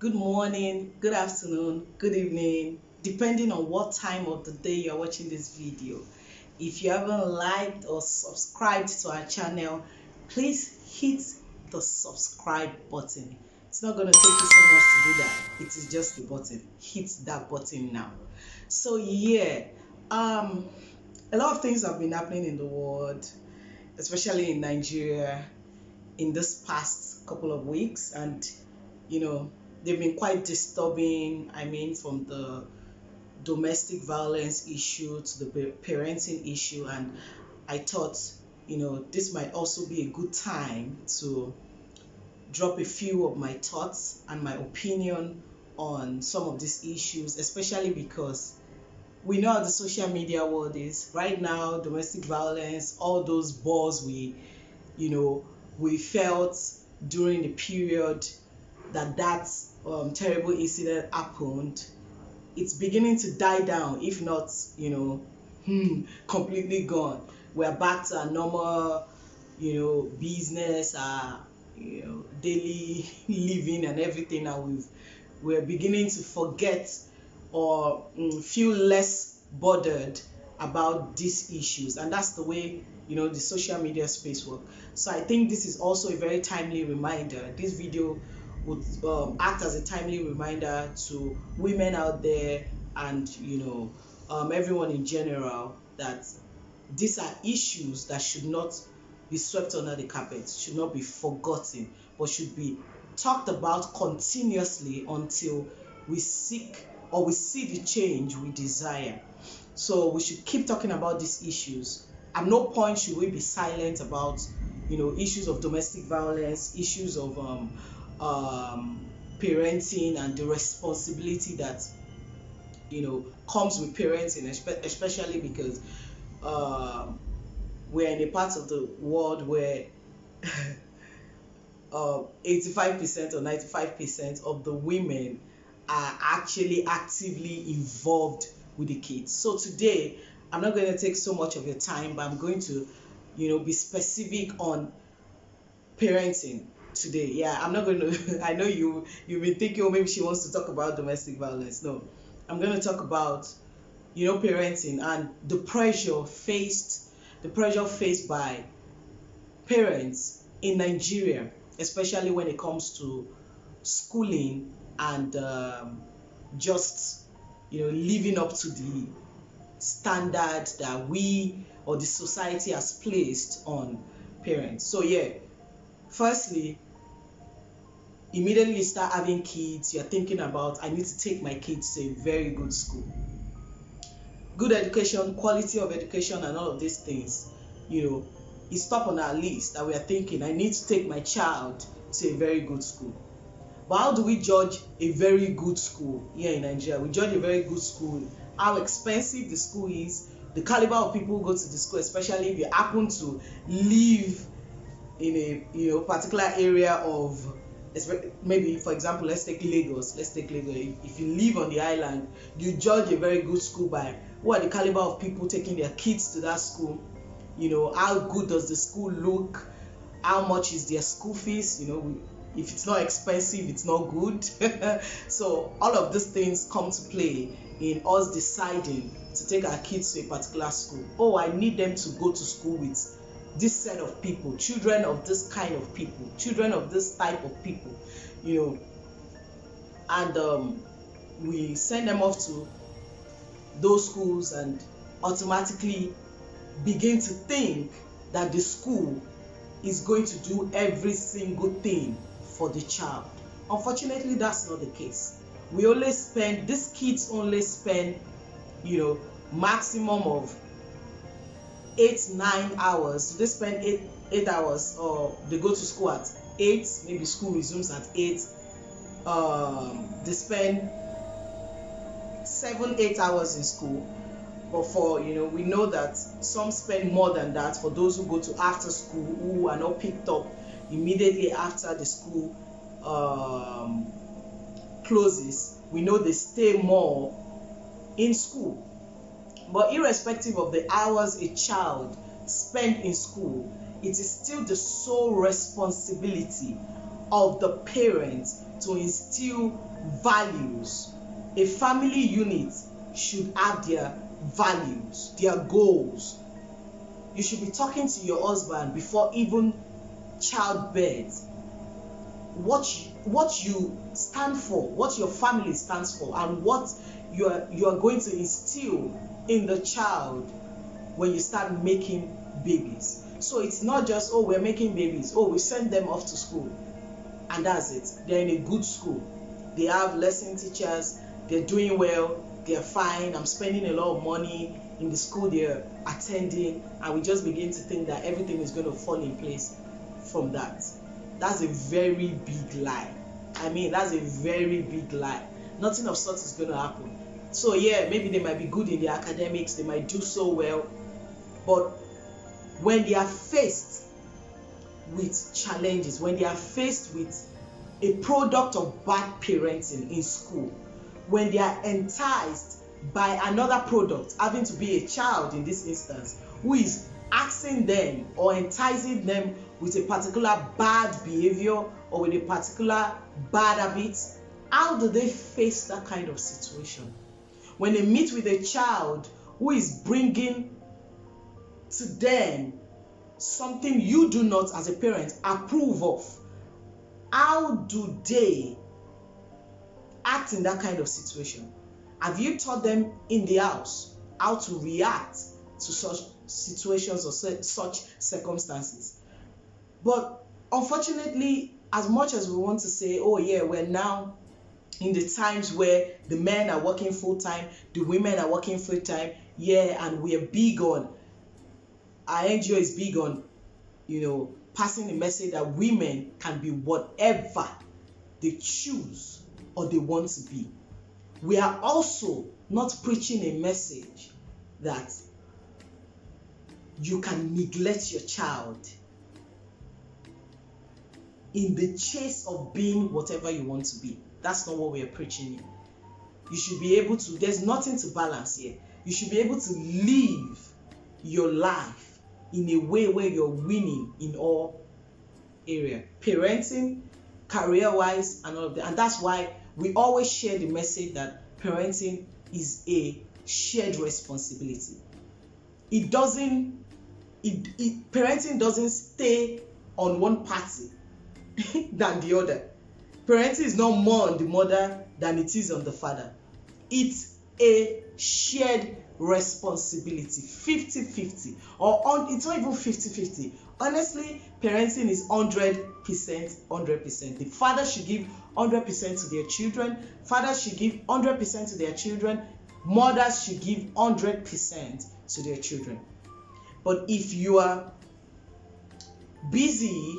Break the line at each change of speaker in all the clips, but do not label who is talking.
good morning, good afternoon, good evening, depending on what time of the day you're watching this video. If you haven't liked or subscribed to our channel, please hit the subscribe button. It's not going to take you so much to do that. It is just the button. Hit that button now. So yeah, a lot of things have been happening in the world, especially in Nigeria, in this past couple of weeks, and you know they've been quite disturbing. I mean, from the domestic violence issue to the parenting issue, and I thought this might also be a good time to drop a few of my thoughts and my opinion on some of these issues, especially because we know how the social media world is right now. Domestic violence, all those buzz you know we felt during the period that terrible incident happened, it's beginning to die down, if not completely gone. We're back to our normal business, our daily living and everything, and we're beginning to forget or feel less bothered about these issues, and that's the way the social media space work. So I think this is also a very timely reminder. This video would act as a timely reminder to women out there, and everyone in general, that these are issues that should not be swept under the carpet, should not be forgotten, but should be talked about continuously until we seek or we see the change we desire. So we should keep talking about these issues. At no point should we be silent about issues of domestic violence, issues of parenting, and the responsibility that comes with parenting, especially because we're in a part of the world where 85% or 95% of the women are actually actively involved with the kids. So today, I'm not going to take so much of your time, but I'm going to be specific on parenting today. Yeah, I'm not going to I know you've been thinking, oh, maybe she wants to talk about domestic violence. No, I'm going to talk about parenting and the pressure faced by parents in Nigeria, especially when it comes to schooling and just living up to the standard that we or the society has placed on parents. So yeah, firstly, immediately you start having kids, you're thinking about, I need to take my kids to a very good school. Good education, quality of education, and all of these things, is top on our list, that we are thinking, I need to take my child to a very good school. But how do we judge a very good school here in Nigeria? We judge a very good school, how expensive the school is, the caliber of people who go to the school, especially if you happen to live in a particular area of, maybe for example, let's take Lagos. If you live on the island, you judge a very good school by what are the caliber of people taking their kids to that school. How good does the school look, how much is their school fees. If it's not expensive, it's not good. So all of these things come to play in us deciding to take our kids to a particular school. Oh, I need them to go to school with this set of people, children of this kind of people, children of this type of people, and we send them off to those schools and automatically begin to think that the school is going to do every single thing for the child. Unfortunately, that's not the case. These kids only spend maximum of 8-9 hours. They spend 8 hours, or they go to school at 8, maybe school resumes at 8. They spend 7-8 hours in school. But for we know that some spend more than that. For those who go to after school, who are not picked up immediately after the school closes, we know they stay more in school. But irrespective of the hours a child spent in school, it is still the sole responsibility of the parents to instill values. A family unit should have their values, their goals. You should be talking to your husband before even childbirth. What you stand for, what your family stands for, and what you are going to instill in the child when you start making babies. So it's not just, oh, we're making babies, oh, we send them off to school and that's it. They're in a good school, they have lesson teachers, they're doing well, they're fine, I'm spending a lot of money in the school they're attending, and we just begin to think that everything is going to fall in place from that. That's a very big lie. I mean, that's a very big lie. Nothing of such is going to happen. So yeah, maybe they might be good in their academics, they might do so well, but when they are faced with challenges, when they are faced with a product of bad parenting in school, when they are enticed by another product, having to be a child in this instance, who is asking them or enticing them with a particular bad behavior or with a particular bad habit, how do they face that kind of situation? When they meet with a child who is bringing to them something you do not, as a parent, approve of, how do they act in that kind of situation? Have you taught them in the house how to react to such situations or such circumstances? But unfortunately, as much as we want to say, oh yeah, we're now in the times where the men are working full-time, the women are working full-time, yeah, and we are big on, our NGO is big on, passing the message that women can be whatever they choose or they want to be. We are also not preaching a message that you can neglect your child in the chase of being whatever you want to be. That's not what we are preaching here. You should be able to, there's nothing to balance here. You should be able to live your life in a way where you're winning in all areas. Parenting, career-wise, and all of that. And that's why we always share the message that parenting is a shared responsibility. Parenting doesn't stay on one party than the other. Parenting is not more on the mother than it is on the father. It's a shared responsibility, 50-50, or it's not even 50-50. Honestly, parenting is 100%. The father should give 100% to their children. Fathers should give 100% to their children. Mothers should give 100% to their children. But if you are busy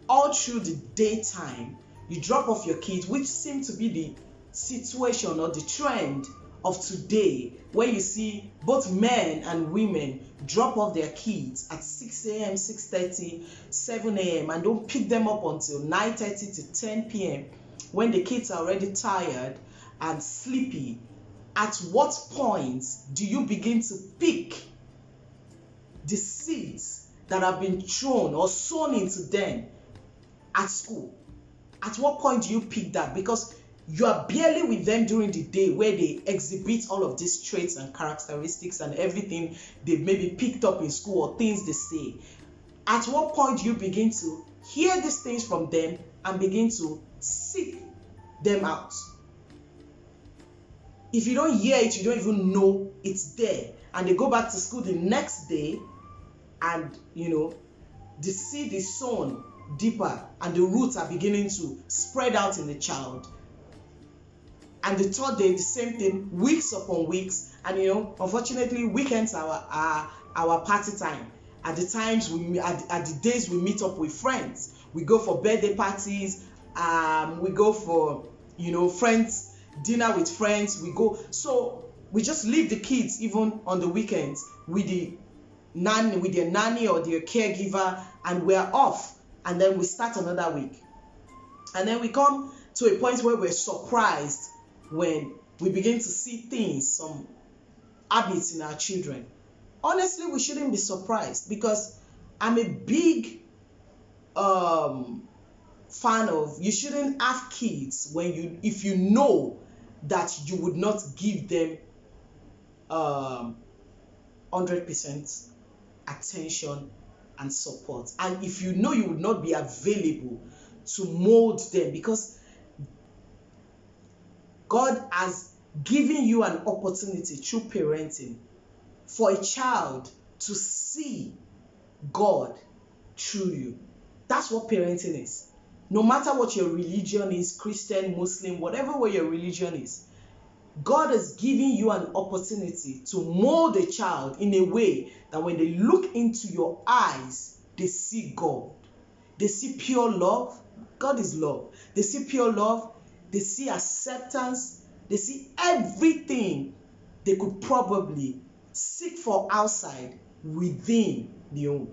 all through the daytime, you drop off your kids, which seems to be the situation or the trend of today, where you see both men and women drop off their kids at 6 a.m., 6:30, 7 a.m. and don't pick them up until 9:30 to 10 p.m. when the kids are already tired and sleepy. At what point do you begin to pick the seeds that have been thrown or sown into them at school? At what point do you pick that? Because you are barely with them during the day, where they exhibit all of these traits and characteristics and everything they've maybe picked up in school or things they say. At what point do you begin to hear these things from them and begin to seek them out? If you don't hear it, you don't even know it's there. And they go back to school the next day and, the seed is sown deeper and the roots are beginning to spread out in the child. And the third day, the same thing, weeks upon weeks. And unfortunately, weekends are our party time. At the times at the days we meet up with friends, we go for birthday parties. We go for friends dinner with friends. So we just leave the kids even on the weekends with their nanny or their caregiver, and we're off. And then we start another week. And then we come to a point where we're surprised when we begin to see things, some habits in our children. Honestly, we shouldn't be surprised, because I'm a big fan of, you shouldn't have kids if you know that you would not give them 100% attention and support, and if you know you would not be available to mold them, because God has given you an opportunity through parenting for a child to see God through you. That's what parenting is. No matter what your religion is, Christian, Muslim, whatever way your religion is, God has given you an opportunity to mold a child in a way that when they look into your eyes, they see God. They see pure love. God is love. They see pure love. They see acceptance. They see everything they could probably seek for outside within the home.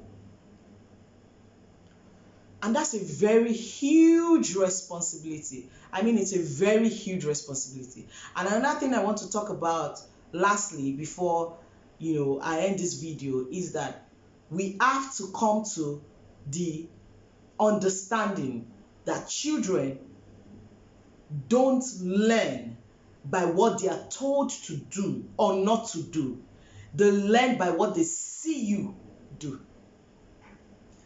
And that's a very huge responsibility. I mean, it's a very huge responsibility. And another thing I want to talk about lastly before I end this video is that we have to come to the understanding that children don't learn by what they are told to do or not to do. They learn by what they see you do.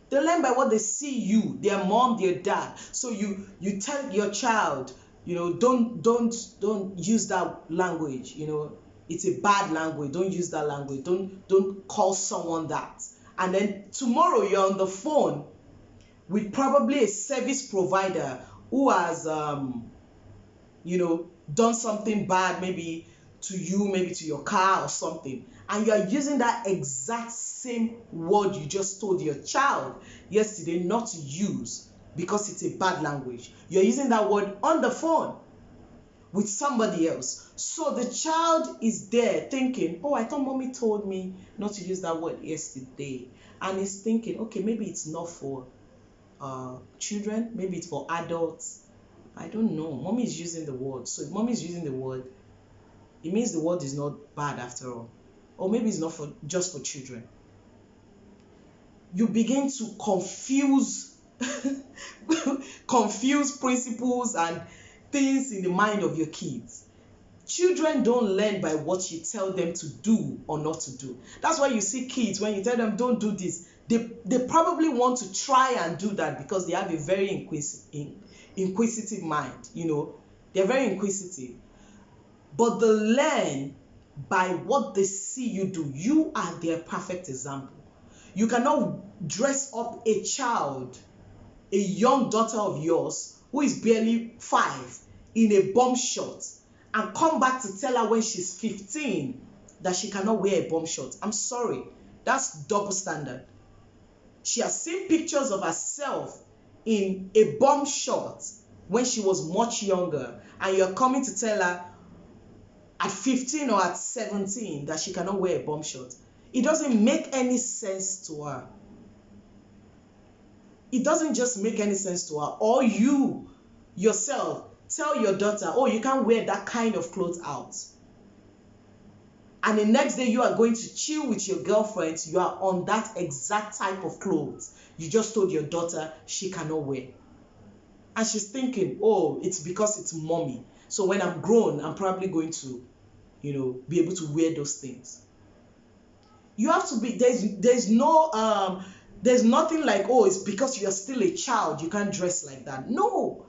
They learn by what they see you, their mom, their dad. So you tell your child, don't use that language. It's a bad language. Don't use that language. Don't call someone that. And then tomorrow you're on the phone with probably a service provider who has done something bad, maybe to you, maybe to your car or something, and you are using that exact same word you just told your child yesterday not to use because it's a bad language. You're using that word on the phone with somebody else. So the child is there thinking, oh, I thought mommy told me not to use that word yesterday. And he's thinking, okay, maybe it's not for children, maybe it's for adults. I don't know. Mommy is using the word. So if mommy is using the word, it means the word is not bad after all. Or maybe it's not just for children. You begin to confuse principles and things in the mind of your kids. Children don't learn by what you tell them to do or not to do. That's why you see kids, when you tell them don't do this, they probably want to try and do that because they have a very inquisitive mind. They're very inquisitive. But they learn by what they see you do. You are their perfect example. You cannot dress up a child, a young daughter of yours who is barely 5, in a bomb shot and come back to tell her when she's 15 that she cannot wear a bomb shot. I'm sorry, that's double standard. She has seen pictures of herself in a bomb shot when she was much younger, and you're coming to tell her at 15 or at 17 that she cannot wear a bomb shot. It doesn't make any sense to her. It doesn't just make any sense to her. Or you yourself tell your daughter, oh, you can't wear that kind of clothes out. And the next day you are going to chill with your girlfriends, you are on that exact type of clothes you just told your daughter she cannot wear. And she's thinking, oh, it's because it's mommy. So when I'm grown, I'm probably going to, be able to wear those things. You have to be, there's nothing like, oh, it's because you're still a child, you can't dress like that. No.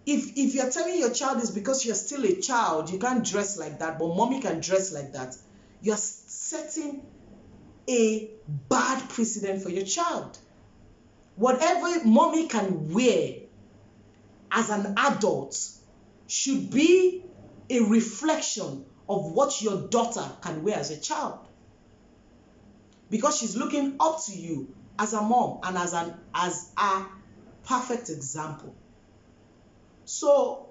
If you're telling your child it's because you're still a child, you can't dress like that, but mommy can dress like that, you're setting a bad precedent for your child. Whatever mommy can wear as an adult should be a reflection of what your daughter can wear as a child. Because she's looking up to you as a mom and as a perfect example. So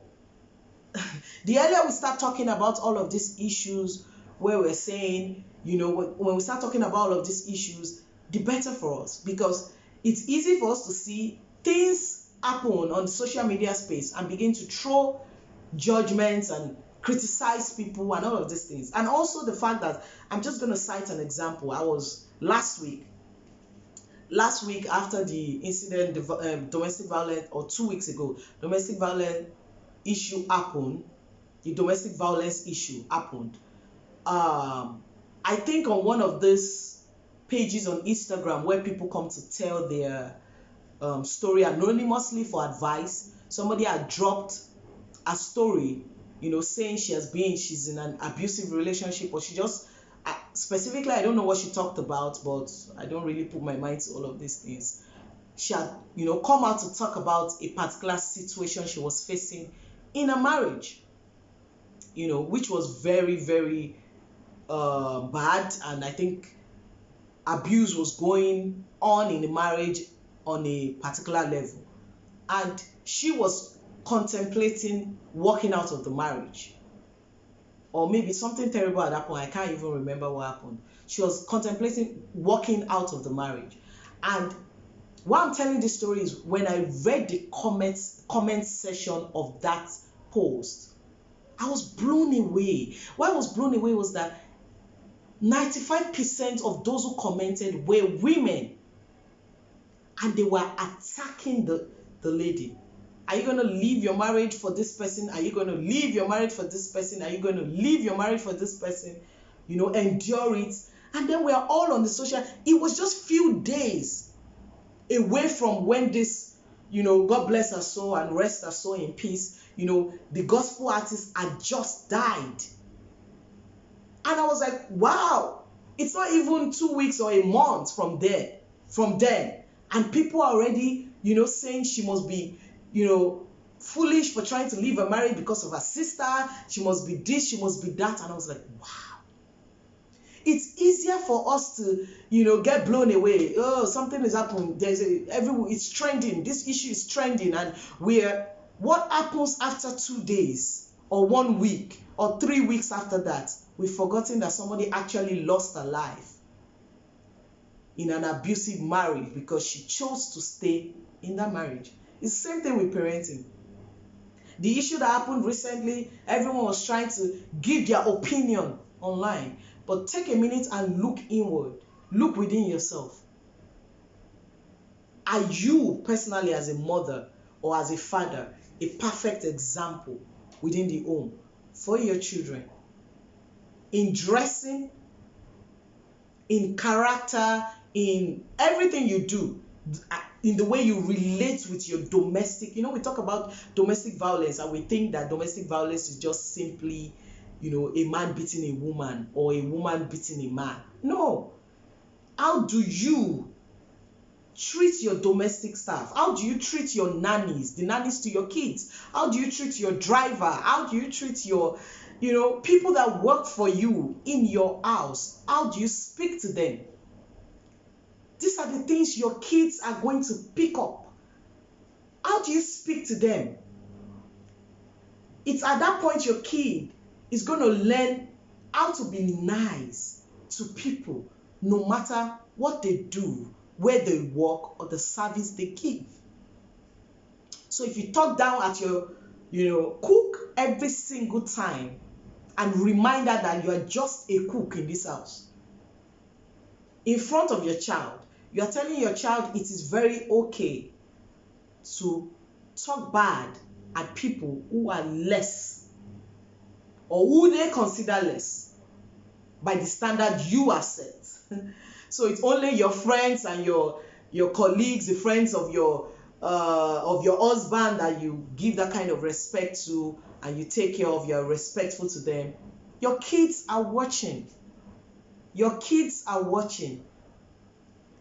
the earlier we start talking about all of these issues, where we're saying, when we start talking about all of these issues, the better for us, because it's easy for us to see things happen on the social media space and begin to throw judgments and criticize people and all of these things. And also the fact that, I'm just going to cite an example. Last week last week after the incident, domestic violence, or 2 weeks ago, domestic violence issue happened. The domestic violence issue happened. I think on one of these pages on Instagram where people come to tell their story anonymously for advice, somebody had dropped a story, saying she's in an abusive relationship, or she just specifically, I don't know what she talked about, but I don't really put my mind to all of these things. She had, come out to talk about a particular situation she was facing in a marriage, which was very, very bad, and I think abuse was going on in the marriage on a particular level, and she was contemplating walking out of the marriage, or maybe something terrible at that point. I can't even remember what happened. She was contemplating walking out of the marriage. And why I'm telling this story is when I read the comment section of that post, I was blown away. Why I was blown away was that 95% of those who commented were women, and they were attacking the lady. Are you going to leave your marriage for this person? Are you going to leave your marriage for this person? Are you going to leave your marriage for this person? Endure it. And then we are all on the social. It was just few days away from when this, God bless her soul and rest her soul in peace, the gospel artist had just died. And I was like, wow, it's not even 2 weeks or a month from then. And people are already, saying she must be, foolish for trying to leave a marriage because of her sister. She must be this, she must be that. And I was like, wow. It's easier for us to, get blown away. Oh, something is happening. It's trending. This issue is trending. And what happens after 2 days or 1 week or 3 weeks after that? We've forgotten that somebody actually lost her life in an abusive marriage because she chose to stay in that marriage. It's the same thing with parenting. The issue that happened recently, everyone was trying to give their opinion online. But take a minute and look inward. Look within yourself. Are you personally, as a mother or as a father, a perfect example within the home for your children? In dressing, in character, in everything you do, in the way you relate with your domestic. We talk about domestic violence and we think that domestic violence is just simply, a man beating a woman or a woman beating a man. No. How do you treat your domestic staff? How do you treat your nannies, the nannies to your kids? How do you treat your driver? How do you treat your, people that work for you in your house? How do you speak to them? These are the things your kids are going to pick up. How do you speak to them? It's at that point your kid is going to learn how to be nice to people, no matter what they do, where they work, or the service they give. So if you talk down at your, cook every single time and remind her that you are just a cook in this house, in front of your child, you are telling your child it is very okay to talk bad at people who are less or who they consider less by the standard you have set. So it's only your friends and your colleagues, the friends of your husband that you give that kind of respect to and you take care of, you're respectful to them. Your kids are watching. Your kids are watching.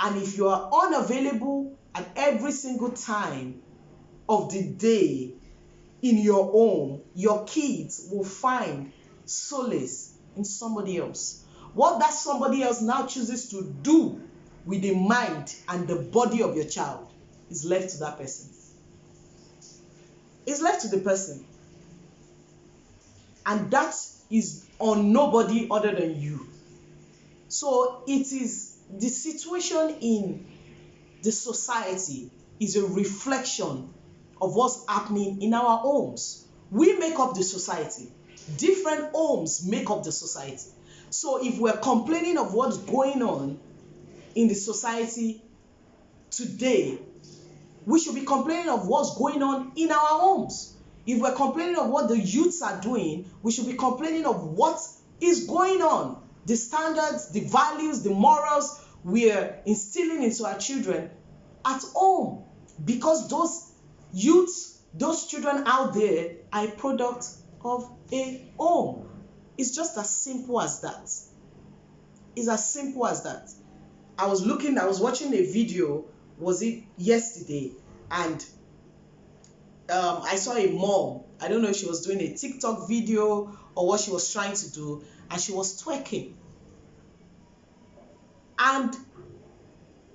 And if you are unavailable at every single time of the day in your home, your kids will find solace in somebody else. What that somebody else now chooses to do with the mind and the body of your child is left to that person. It's left to the person. And that is on nobody other than you. So it is the situation in the society is a reflection of what's happening in our homes. We make up the society. Different homes make up the society. So if we're complaining of what's going on in the society, today, we should be complaining of what's going on in our homes. If we're complaining of what the youths are doing, we should be complaining of what is going on. The standards, the values, the morals we're instilling into our children at home. Because those youths, those children out there are a product of a home. It's just as simple as that. It's as simple as that. I was watching a video, was it yesterday? And I saw a mom. I don't know if she was doing a TikTok video or what she was trying to do, and she was twerking. And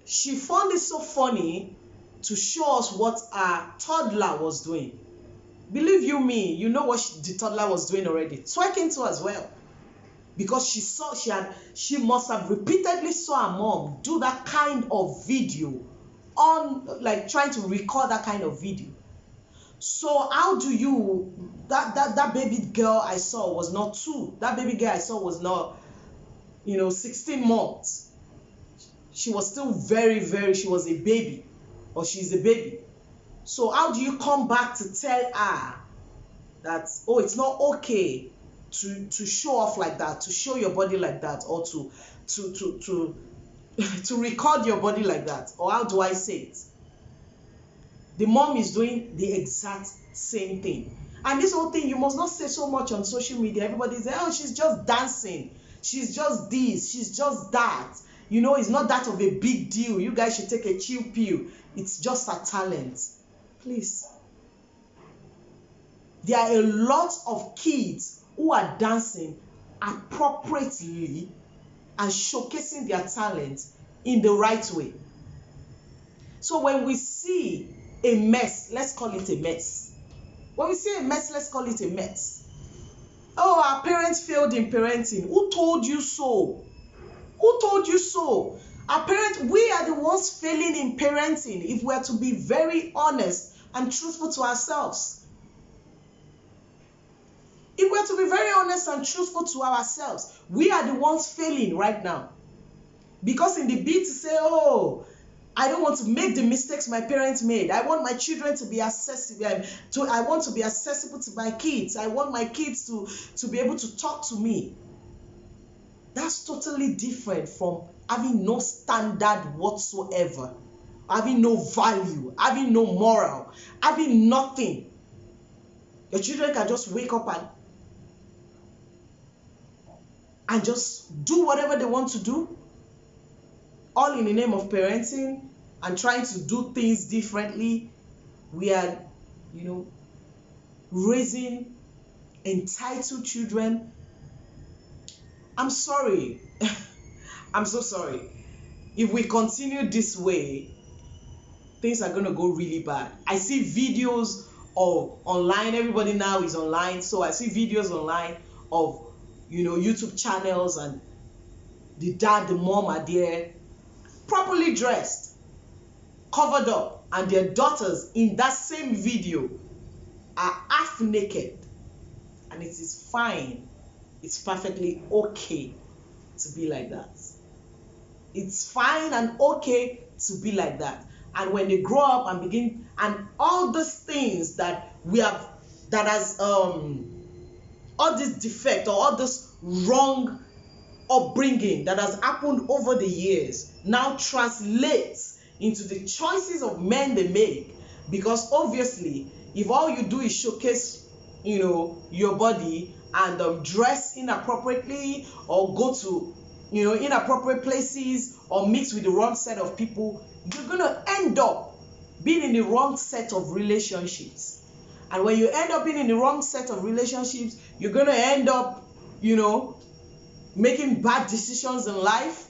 she found it so funny to show us what our toddler was doing. Believe you me, you know what the toddler was doing already. Twerking too as well. Because she must have repeatedly saw her mom do that kind of video, on like trying to record that kind of video. So how do you, that baby girl I saw was not 2. That baby girl I saw was not 16 months. She was still she was a baby, or she's a baby. So how do you come back to tell her that, oh, it's not okay to show off like that, to show your body like that, or to record your body like that? Or how do I say it? The mom is doing the exact same thing. And this whole thing, you must not say so much on social media. Everybody say, oh, she's just dancing, she's just this, she's just that. It's not that of a big deal. You guys should take a chill pill. It's just a talent. Please. There are a lot of kids who are dancing appropriately and showcasing their talent in the right way. So when we see a mess, let's call it a mess. When we see a mess, let's call it a mess. Oh, our parents failed in parenting. Who told you so? Who told you so? Our parents, we are the ones failing in parenting, if we are to be very honest and truthful to ourselves. If we are to be very honest and truthful to ourselves, we are the ones failing right now. Because in the bid to say, oh, I don't want to make the mistakes my parents made. I want my children to be accessible. I want to be accessible to my kids. I want my kids to be able to talk to me. That's totally different from having no standard whatsoever, having no value, having no moral, having nothing. Your children can just wake up and just do whatever they want to do, all in the name of parenting and trying to do things differently. We are, raising entitled children. I'm sorry. I'm so sorry. If we continue this way, things are going to go really bad. I see videos of online. Everybody now is online. So I see videos online of, YouTube channels, and the dad, the mom are there, properly dressed, covered up, and their daughters in that same video are half naked. And it is fine. It's perfectly okay to be like that. It's fine and okay to be like that. And when they grow up and begin, and all these things that we have, that has all this defect or all this wrong upbringing that has happened over the years now translates into the choices of men they make. Because obviously, if all you do is showcase, your body and dress inappropriately, or go to, inappropriate places, or mix with the wrong set of people, you're going to end up being in the wrong set of relationships. And when you end up being in the wrong set of relationships, you're going to end up, making bad decisions in life.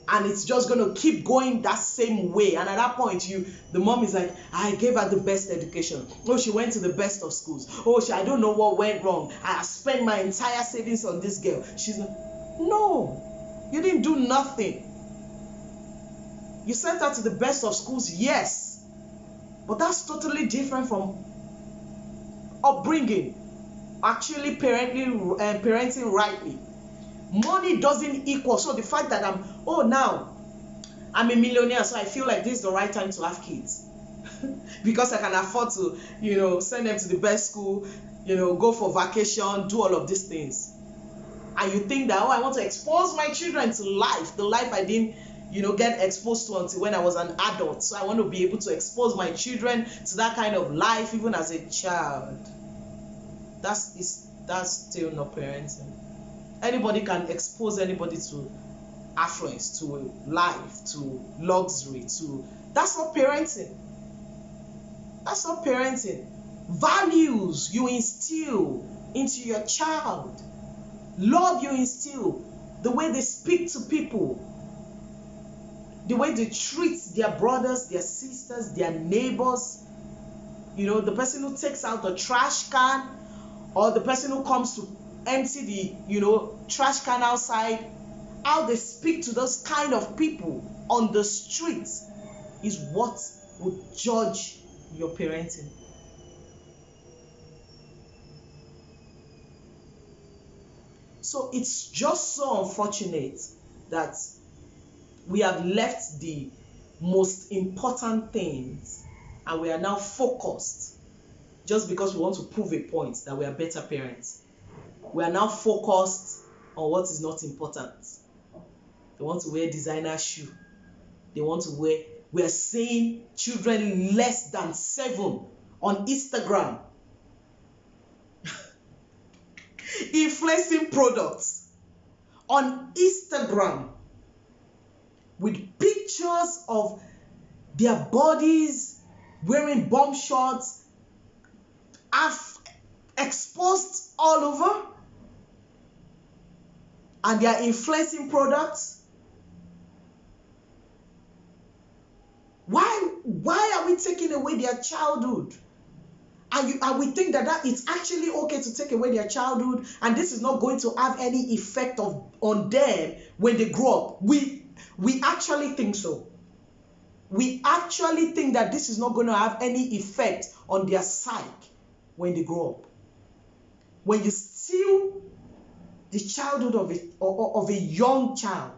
And it's just going to keep going that same way. And at that point, the mom is like, I gave her the best education. Oh, she went to the best of schools. Oh, I don't know what went wrong. I spent my entire savings on this girl. She's like, no, you didn't do nothing. You sent her to the best of schools, yes. But that's totally different from upbringing, actually parenting rightly. Money doesn't equal. So the fact that I'm I'm a millionaire, so I feel like this is the right time to have kids. Because I can afford to, send them to the best school, go for vacation, do all of these things. And you think that, I want to expose my children to life, the life I didn't, get exposed to until when I was an adult. So I want to be able to expose my children to that kind of life even as a child. That's still not parenting. Anybody can expose anybody to affluence, to life, to luxury, that's not parenting. That's not parenting. Values you instill into your child. Love you instill. The way they speak to people. The way they treat their brothers, their sisters, their neighbors. The person who takes out the trash can, or the person who comes to empty the, trash can outside. How they speak to those kind of people on the streets is what would judge your parenting. So it's just so unfortunate that we have left the most important things and we are now focused just because we want to prove a point that we are better parents. We are now focused on what is not important. They want to wear designer shoe. They want to wear. We are seeing children less than 7 on Instagram influencing products on Instagram with pictures of their bodies wearing bomb shorts, exposed all over, and they are influencing products. Why are we taking away their childhood? And we think that it's actually okay to take away their childhood, and this is not going to have any effect on them when they grow up. We actually think so. We actually think that this is not going to have any effect on their psyche when they grow up. When you steal the childhood of a young child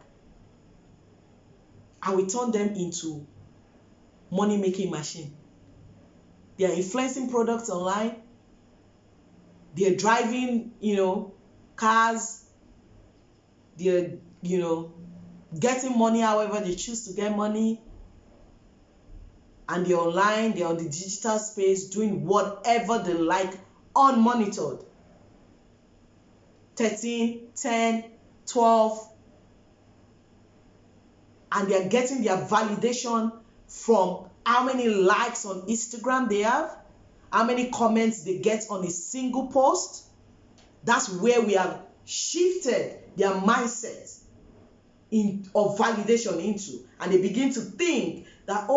and we turn them into money-making machine. They are influencing products online. They are driving, cars. They are, getting money however they choose to get money. And they're online, they're on the digital space, doing whatever they like, unmonitored. 13, 10, 12. And they're getting their validation from how many likes on Instagram they have, how many comments they get on a single post. That's where we have shifted their mindset of validation into. And they begin to think that,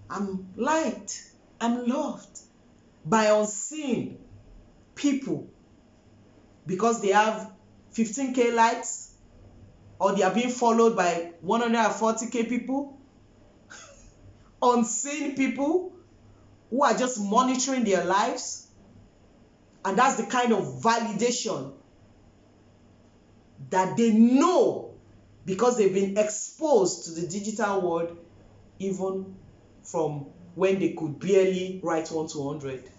I'm liked, I'm loved by unseen people because they have 15K likes or they are being followed by 140K people. Unseen people who are just monitoring their lives, and that's the kind of validation that they know because they've been exposed to the digital world even from when they could barely write 1 to 100.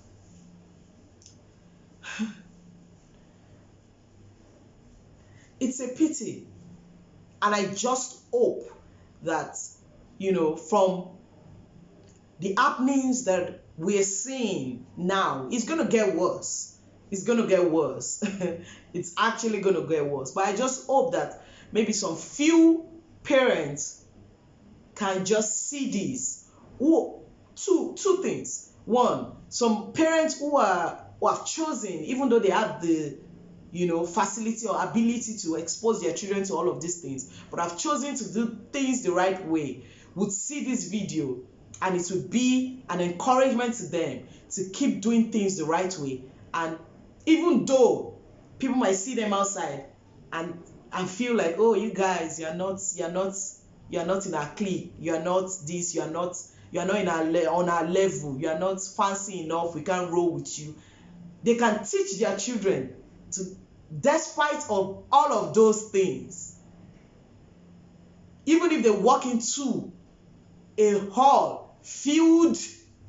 It's a pity, and I just hope that from the happenings that we're seeing now, it's going to get worse. It's going to get worse. It's actually going to get worse. But I just hope that maybe some few parents can just see this. Two things. One, some parents who have chosen, even though they have the facility or ability to expose their children to all of these things, but have chosen to do things the right way, would see this video. And it would be an encouragement to them to keep doing things the right way. And even though people might see them outside and feel like, you guys, you're not in our clique, you're not this, you're not on our level, you're not fancy enough, we can't roll with you. They can teach their children to, despite of all of those things, Even if they walk into a hall filled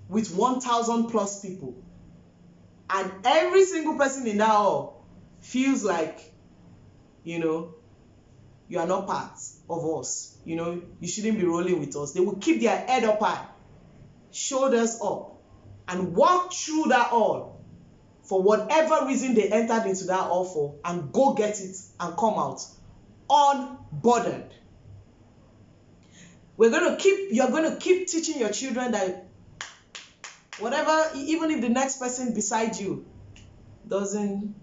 with 1,000 plus people, and every single person in that hall feels like, you are not part of us, you shouldn't be rolling with us, they will keep their head up high, shoulders up, and walk through that hall for whatever reason they entered into that hall for, and go get it and come out unbothered. You're going to keep teaching your children that whatever, even if the next person beside you doesn't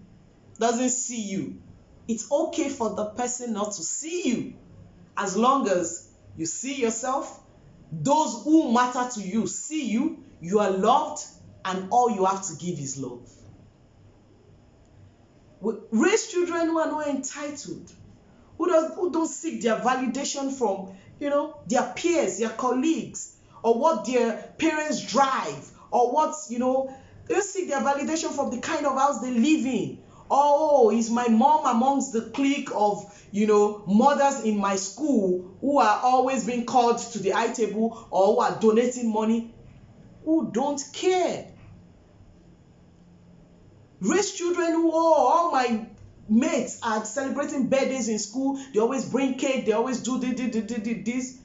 see you, it's okay for the person not to see you, as long as you see yourself, those who matter to you see you, you are loved, and all you have to give is love. Raise children who are not entitled, who don't seek their validation from their peers, their colleagues, or what their parents drive, or what they don't seek their validation from the kind of house they live in. Oh, is my mom amongst the clique of mothers in my school who are always being called to the high table, or who are donating money? Who don't care? Raise children who, all my mates are celebrating birthdays in school, they always bring cake, they always do this.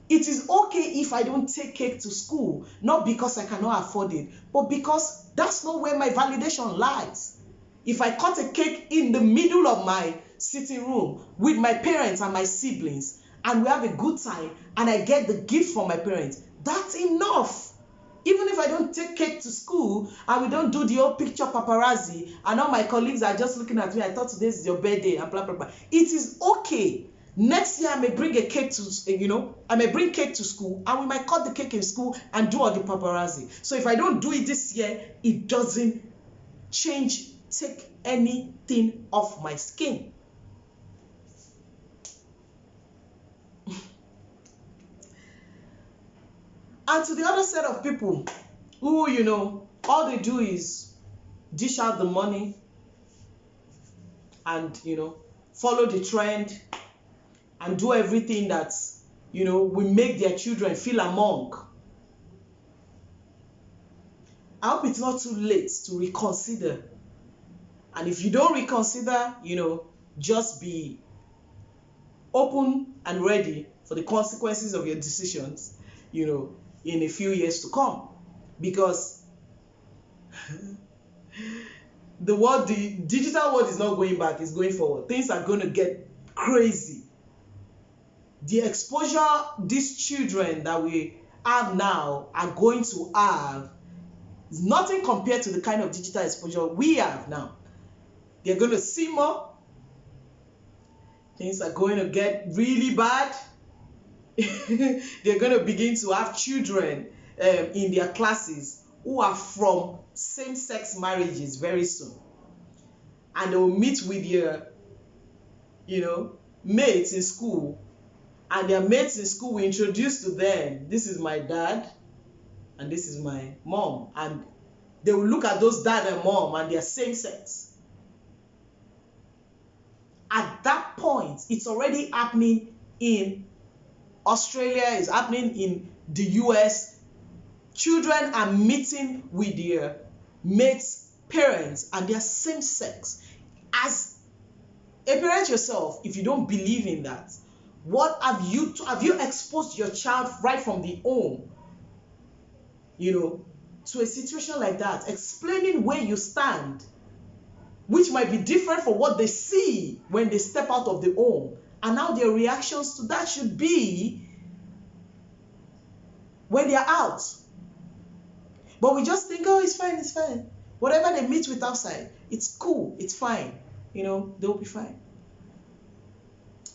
It is okay if I don't take cake to school, not because I cannot afford it, but because that's not where my validation lies. If I cut a cake in the middle of my sitting room with my parents and my siblings, and we have a good time, and I get the gift from my parents, that's enough. Even if I don't take cake to school, and we don't do the old picture paparazzi, and all my colleagues are just looking at me, I thought today is your birthday, and blah, blah, blah. It is okay. Next year, I may bring a cake to, I may bring cake to school, and we might cut the cake in school and do all the paparazzi. So if I don't do it this year, it doesn't take anything off my skin. And to the other set of people who, all they do is dish out the money and, follow the trend and do everything that, will make their children feel among. I hope it's not too late to reconsider. And if you don't reconsider, just be open and ready for the consequences of your decisions, in a few years to come. Because the digital world is not going back, it's going forward. Things are going to get crazy. The exposure these children that we have now are going to have is nothing compared to the kind of digital exposure we have now. They're going to see more. Things are going to get really bad. They're going to begin to have children in their classes who are from same-sex marriages very soon. And they will meet with their, mates in school. And their mates in school will introduce to them, this is my dad and this is my mom. And they will look at those dad and mom and they're same-sex. At that point, it's already happening in Australia, it's happening in the US. Children are meeting with their mates' parents and they're same sex. As a parent yourself, if you don't believe in that, what have you exposed your child right from the home, to a situation like that, explaining where you stand, which might be different from what they see when they step out of the home, and how their reactions to that should be when they're out. But we just think, oh, it's fine, it's fine. Whatever they meet with outside, it's cool, it's fine. They'll be fine.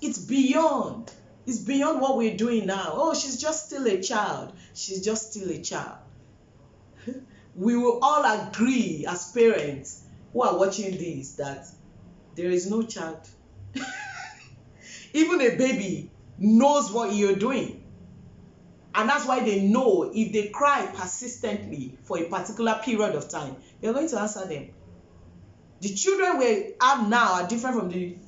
It's beyond what we're doing now. Oh, she's just still a child. She's just still a child. We will all agree as parents who are watching this that there is no child. Even a baby knows what you're doing. And that's why they know if they cry persistently for a particular period of time, you're going to answer them. The children we have now are different from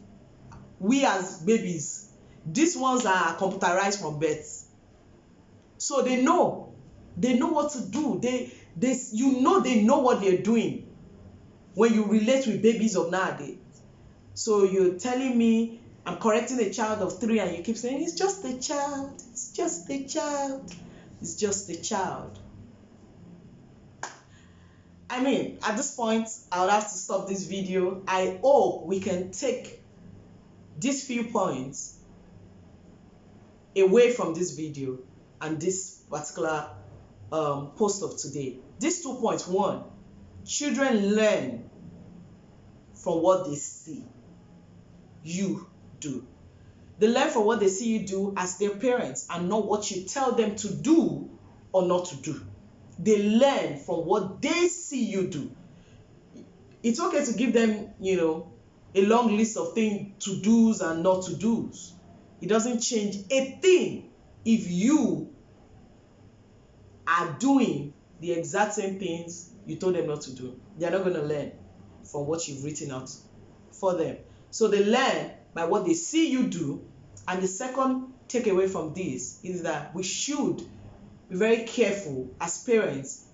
we as babies. These ones are computerized from birth. So they know what to do. They they know what they're doing when you relate with babies of nowadays. So you're telling me I'm correcting a child of 3 and you keep saying it's just a child, it's just a child, it's just a child. I mean, at this point, I would have to stop this video. I hope we can take these few points away from this video and this particular post of today. These 2 points. One, children learn from what they see you do. They learn from what they see you do as their parents and not what you tell them to do or not to do. They learn from what they see you do. It's okay to give them, a long list of things to do's and not to do's. It doesn't change a thing if you are doing the exact same things you told them not to do. They're not going to learn from what you've written out for them. So they learn by what they see you do. And the second takeaway from this is that we should be very careful as parents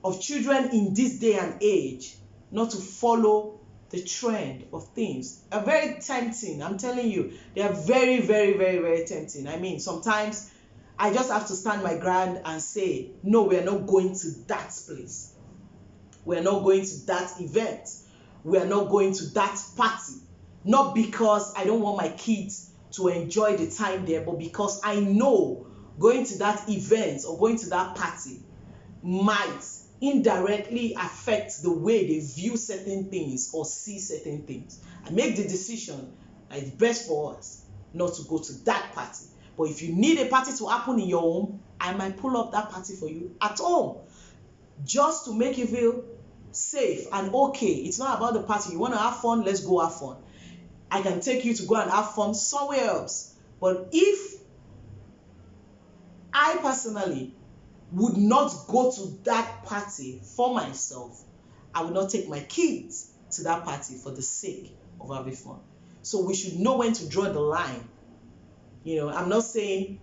of children in this day and age not to follow the trend of things. Are very tempting. I'm telling you, they are very, very, very, very tempting. I mean, sometimes I just have to stand my ground and say, no, we are not going to that place. We are not going to that event. We are not going to that party. Not because I don't want my kids to enjoy the time there, but because I know going to that event or going to that party might indirectly affect the way they view certain things or see certain things. I make the decision that it's best for us not to go to that party. But if you need a party to happen in your home, I might pull up that party for you at home just to make you feel safe and okay. It's not about the party. You want to have fun, let's go have fun. I can take you to go and have fun somewhere else. But if I personally would not go to that party for myself, I would not take my kids to that party for the sake of having fun. So we should know when to draw the line. I'm not saying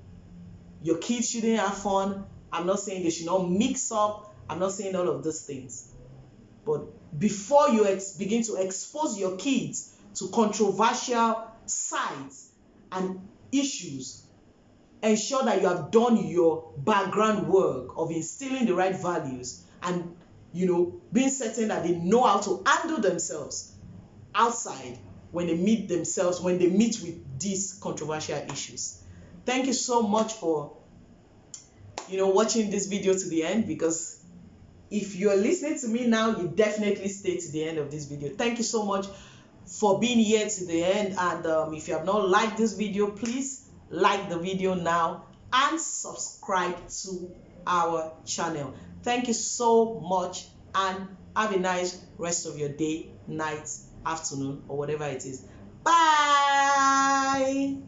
your kids shouldn't have fun. I'm not saying they should not mix up. I'm not saying all of those things. But before you begin to expose your kids to controversial sides and issues, ensure that you have done your background work of instilling the right values and, being certain that they know how to handle themselves outside when they meet with these controversial issues. Thank you so much for, watching this video to the end, because if you're listening to me now, you definitely stay to the end of this video. Thank you so much for being here to the end. And if you have not liked this video, please like the video now and subscribe to our channel. Thank you so much and have a nice rest of your day, night, afternoon, or whatever it is. Bye.